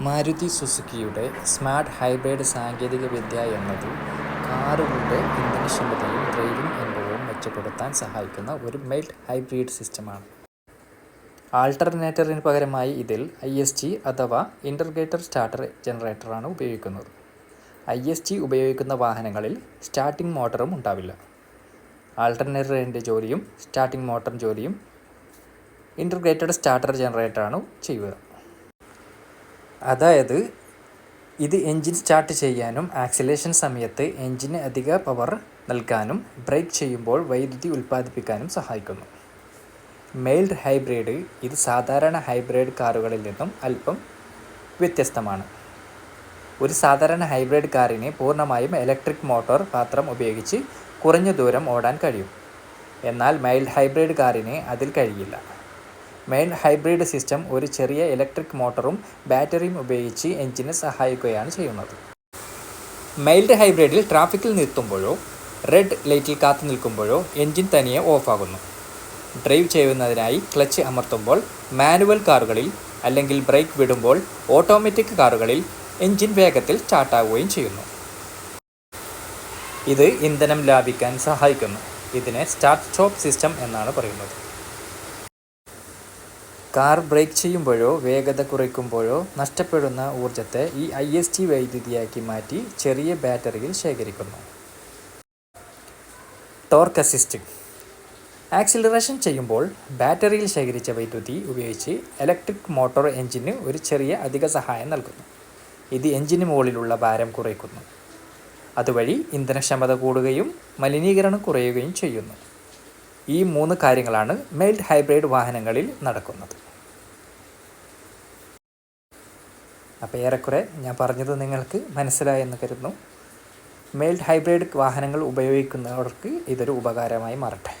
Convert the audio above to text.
Maruti സുസുക്കിയുടെ smart hybrid സാങ്കേതികവിദ്യ എന്നത് കാറുകളുടെ ഇന്ധനക്ഷമതയും ഡ്രൈവിംഗ് അനുഭവവും മെച്ചപ്പെടുത്താൻ സഹായിക്കുന്ന ഒരു മൈൽഡ് ഹൈബ്രിഡ് സിസ്റ്റമാണ്. ആൾട്ടർനേറ്ററിന് പകരമായി ഇതിൽ ISG അഥവാ ഇൻ്റഗ്രേറ്റഡ് സ്റ്റാർട്ടർ ജനറേറ്ററാണ് ഉപയോഗിക്കുന്നത്. ISG ഉപയോഗിക്കുന്ന വാഹനങ്ങളിൽ സ്റ്റാർട്ടിംഗ് മോട്ടറും ഉണ്ടാവില്ല. ആൾട്ടർനേറ്ററിൻ്റെ ജോലിയും സ്റ്റാർട്ടിംഗ് മോട്ടർ ജോലിയും ഇൻ്റഗ്രേറ്റഡ് സ്റ്റാർട്ടർ ജനറേറ്ററാണ് ചെയ്യുക. അതായത് ഇത് എൻജിൻ സ്റ്റാർട്ട് ചെയ്യാനും ആക്സിലറേഷൻ സമയത്ത് എൻജിന് അധിക പവർ നൽകാനും ബ്രേക്ക് ചെയ്യുമ്പോൾ വൈദ്യുതി ഉൽപ്പാദിപ്പിക്കാനും സഹായിക്കുന്നു. മൈൽഡ് ഹൈബ്രിഡ് ഇത് സാധാരണ ഹൈബ്രിഡ് കാറുകളിൽ നിന്നും അല്പം വ്യത്യസ്തമാണ്. ഒരു സാധാരണ ഹൈബ്രിഡ് കാറിന് പൂർണ്ണമായും ഇലക്ട്രിക് മോട്ടോർ മാത്രം ഉപയോഗിച്ച് കുറഞ്ഞ ദൂരം ഓടാൻ കഴിയും. എന്നാൽ മൈൽഡ് ഹൈബ്രിഡ് കാറിന് അതിൽ കഴിയില്ല. മൈൽഡ് ഹൈബ്രിഡ് സിസ്റ്റം ഒരു ചെറിയ ഇലക്ട്രിക് മോട്ടറും ബാറ്ററിയും ഉപയോഗിച്ച് എൻജിനെ സഹായിക്കുകയാണ് ചെയ്യുന്നത്. മൈൽഡ് ഹൈബ്രിഡിൽ ട്രാഫിക്കിൽ നിർത്തുമ്പോഴോ റെഡ് ലൈറ്റിൽ കാത്തു നിൽക്കുമ്പോഴോ എൻജിൻ തനിയെ ഓഫാകുന്നു. ഡ്രൈവ് ചെയ്യുന്നതിനായി ക്ലച്ച് അമർത്തുമ്പോൾ മാനുവൽ കാറുകളിൽ അല്ലെങ്കിൽ ബ്രേക്ക് വിടുമ്പോൾ ഓട്ടോമാറ്റിക് കാറുകളിൽ എൻജിൻ വേഗത്തിൽ സ്റ്റാർട്ടാവുകയും ചെയ്യുന്നു. ഇത് ഇന്ധനം ലാഭിക്കാൻ സഹായിക്കുന്നു. ഇതിനെ സ്റ്റാർട്ട് സ്റ്റോപ്പ് സിസ്റ്റം എന്നാണ് പറയുന്നത്. കാർ ബ്രേക്ക് ചെയ്യുമ്പോഴോ വേഗത കുറയ്ക്കുമ്പോഴോ നഷ്ടപ്പെടുന്ന ഊർജ്ജത്തെ ഈ ISG വൈദ്യുതിയാക്കി മാറ്റി ചെറിയ ബാറ്ററിയിൽ ശേഖരിക്കുന്നു. ടോർക്ക് അസിസ്റ്റിംഗ് ആക്സിലറേഷൻ ചെയ്യുമ്പോൾ ബാറ്ററിയിൽ ശേഖരിച്ച വൈദ്യുതി ഉപയോഗിച്ച് ഇലക്ട്രിക് മോട്ടോർ എൻജിന് ഒരു ചെറിയ അധിക സഹായം നൽകുന്നു. ഇത് എൻജിന് മുകളിലുള്ള ഭാരം കുറയ്ക്കുന്നു. അതുവഴി ഇന്ധനക്ഷമത കൂടുകയും മലിനീകരണം കുറയുകയും ചെയ്യുന്നു. ഈ 3 കാര്യങ്ങളാണ് മൈൽഡ് ഹൈബ്രിഡ് വാഹനങ്ങളിൽ നടക്കുന്നത്. അപ്പോൾ ഏറെക്കുറെ ഞാൻ പറഞ്ഞത് നിങ്ങൾക്ക് മനസ്സിലായെന്ന് കരുതുന്നു. മൈൽഡ് ഹൈബ്രിഡ് വാഹനങ്ങൾ ഉപയോഗിക്കുന്നവർക്ക് ഇതൊരു ഉപകാരമായി മാറട്ടെ.